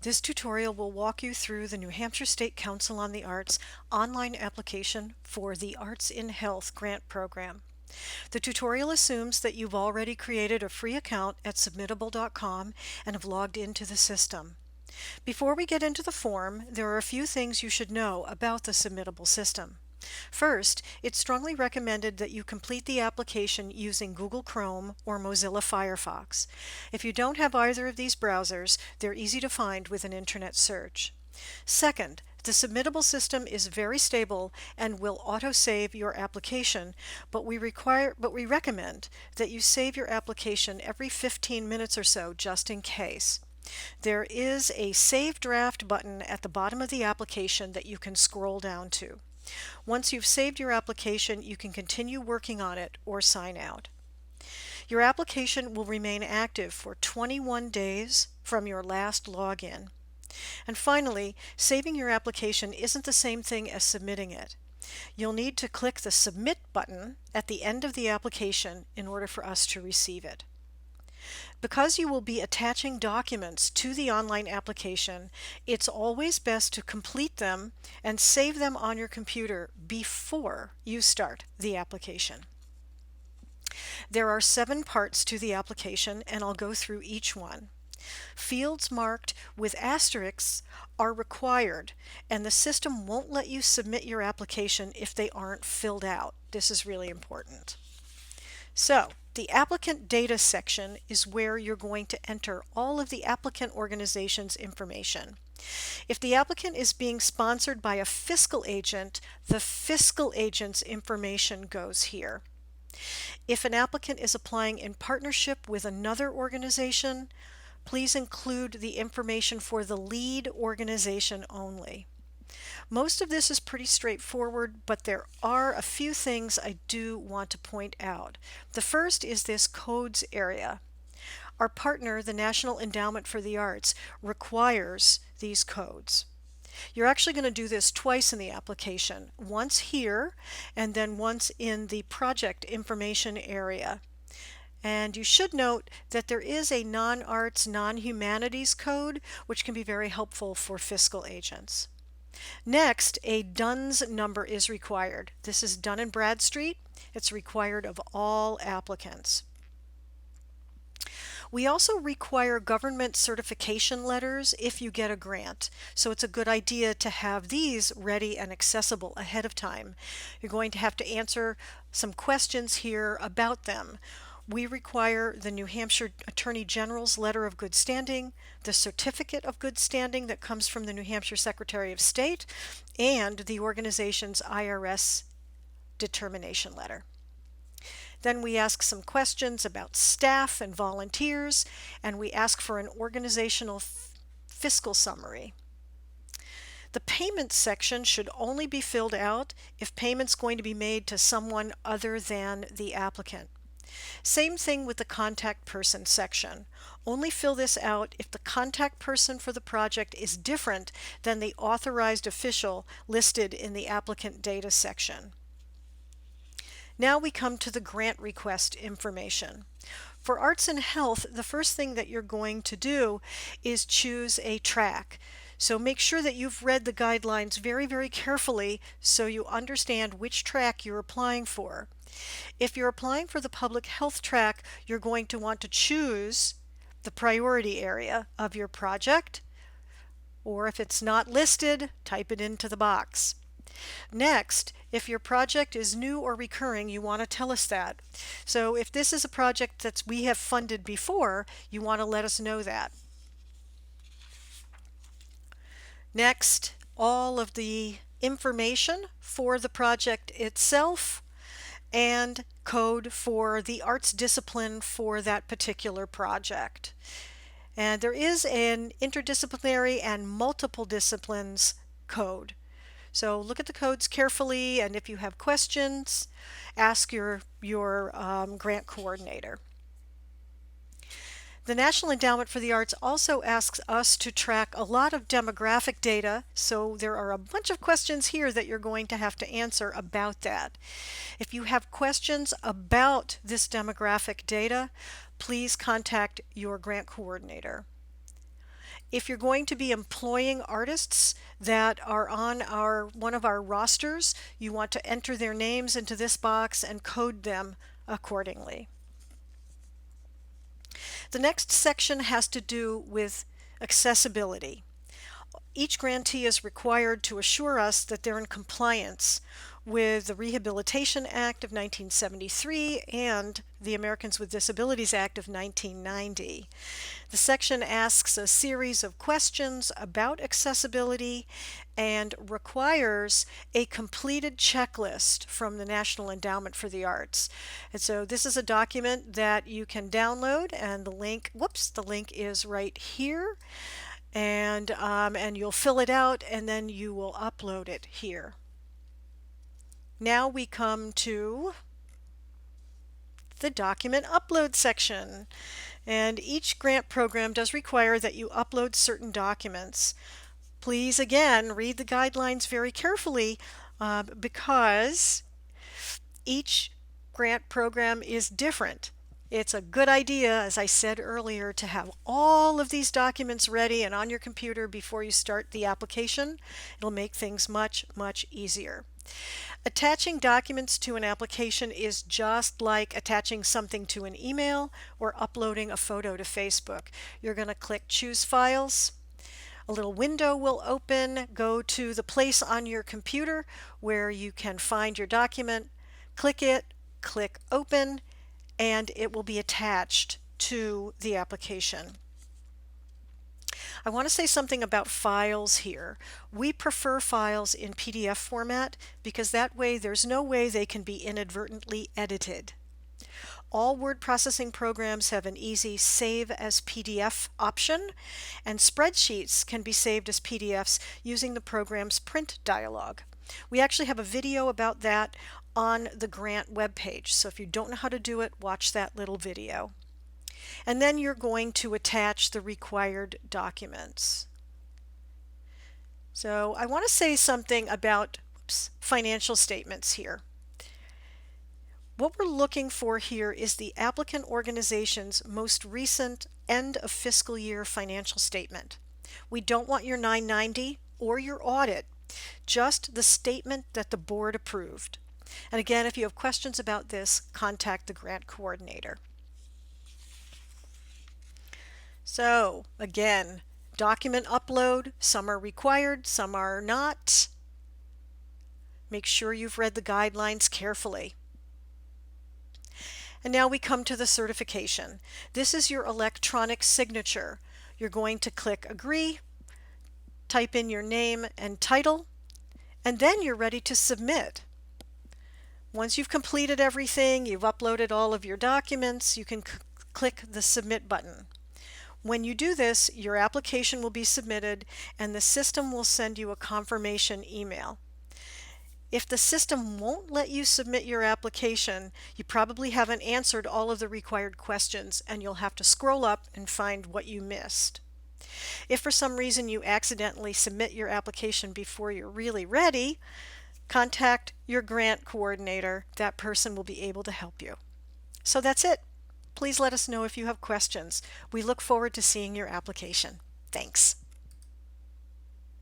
This tutorial will walk you through the New Hampshire State Council on the Arts online application for the Arts in Health grant program. The tutorial assumes that you've already created a free account at submittable.com and have logged into the system. Before we get into the form, there are a few things you should know about the Submittable system. First, it's strongly recommended that you complete the application using Google Chrome or Mozilla Firefox. If you don't have either of these browsers, they're easy to find with an internet search. Second, the Submittable system is very stable and will auto-save your application, but we recommend that you save your application every 15 minutes or so just in case. There is a Save Draft button at the bottom of the application that you can scroll down to. Once you've saved your application, you can continue working on it or sign out. Your application will remain active for 21 days from your last login. And finally, saving your application isn't the same thing as submitting it. You'll need to click the Submit button at the end of the application in order for us to receive it. Because you will be attaching documents to the online application, it's always best to complete them and save them on your computer before you start the application. There are 7 parts to the application, and I'll go through each one. Fields marked with asterisks are required, and the system won't let you submit your application if they aren't filled out. This is really important. So, the Applicant Data section is where you're going to enter all of the applicant organization's information. If the applicant is being sponsored by a fiscal agent, the fiscal agent's information goes here. If an applicant is applying in partnership with another organization, please include the information for the lead organization only. Most of this is pretty straightforward, but there are a few things I do want to point out. The first is this codes area. Our partner, the National Endowment for the Arts, requires these codes. You're actually going to do this twice in the application, once here and then once in the project information area. And you should note that there is a non-arts, non-humanities code, which can be very helpful for fiscal agents. Next, a DUNS number is required. This is Dun& Bradstreet. It's required of all applicants. We also require government certification letters if you get a grant, so it's a good idea to have these ready and accessible ahead of time. You're going to have to answer some questions here about them. We require the New Hampshire Attorney General's Letter of Good Standing, the Certificate of Good Standing that comes from the New Hampshire Secretary of State, and the organization's IRS determination letter. Then we ask some questions about staff and volunteers, and we ask for an organizational fiscal summary. The payments section should only be filled out if payment's going to be made to someone other than the applicant. Same thing with the contact person section. Only fill this out if the contact person for the project is different than the authorized official listed in the applicant data section. Now we come to the grant request information. For Arts and Health, the first thing that you're going to do is choose a track. So make sure that you've read the guidelines very, very carefully so you understand which track you're applying for. If you're applying for the public health track, you're going to want to choose the priority area of your project, or if it's not listed, type it into the box. Next, if your project is new or recurring, you want to tell us that. So if this is a project that we have funded before, you want to let us know that. Next, all of the information for the project itself and code for the arts discipline for that particular project. And there is an interdisciplinary and multiple disciplines code. So look at the codes carefully, and if you have questions, ask your grant coordinator. The National Endowment for the Arts also asks us to track a lot of demographic data, so there are a bunch of questions here that you're going to have to answer about that. If you have questions about this demographic data, please contact your grant coordinator. If you're going to be employing artists that are on one of our rosters, you want to enter their names into this box and code them accordingly. The next section has to do with accessibility. Each grantee is required to assure us that they're in compliance with the Rehabilitation Act of 1973 and the Americans with Disabilities Act of 1990. The section asks a series of questions about accessibility and requires a completed checklist from the National Endowment for the Arts. And so this is a document that you can download, and the link is right here. And you'll fill it out and then you will upload it here. Now we come to the document upload section. And each grant program does require that you upload certain documents. Please, again, read the guidelines very carefully because each grant program is different. It's a good idea, as I said earlier, to have all of these documents ready and on your computer before you start the application. It'll make things much, much easier. Attaching documents to an application is just like attaching something to an email or uploading a photo to Facebook. You're going to click Choose Files. A little window will open. Go to the place on your computer where you can find your document. Click it, click Open, and it will be attached to the application. I want to say something about files here. We prefer files in PDF format because that way there's no way they can be inadvertently edited. All word processing programs have an easy Save as PDF option, and spreadsheets can be saved as PDFs using the program's print dialog. We actually have a video about that on the grant webpage, so if you don't know how to do it, watch that little video. And then you're going to attach the required documents. So I want to say something about financial statements here. What we're looking for here is the applicant organization's most recent end of fiscal year financial statement. We don't want your 990 or your audit, just the statement that the board approved. And again, if you have questions about this, contact the grant coordinator. So again, document upload, some are required, some are not. Make sure you've read the guidelines carefully. And now we come to the certification. This is your electronic signature. You're going to click Agree, type in your name and title, and then you're ready to submit. Once you've completed everything, you've uploaded all of your documents, you can click the Submit button. When you do this, your application will be submitted and the system will send you a confirmation email. If the system won't let you submit your application, you probably haven't answered all of the required questions and you'll have to scroll up and find what you missed. If for some reason you accidentally submit your application before you're really ready, contact your grant coordinator. That person will be able to help you. So that's it. Please let us know if you have questions. We look forward to seeing your application. Thanks.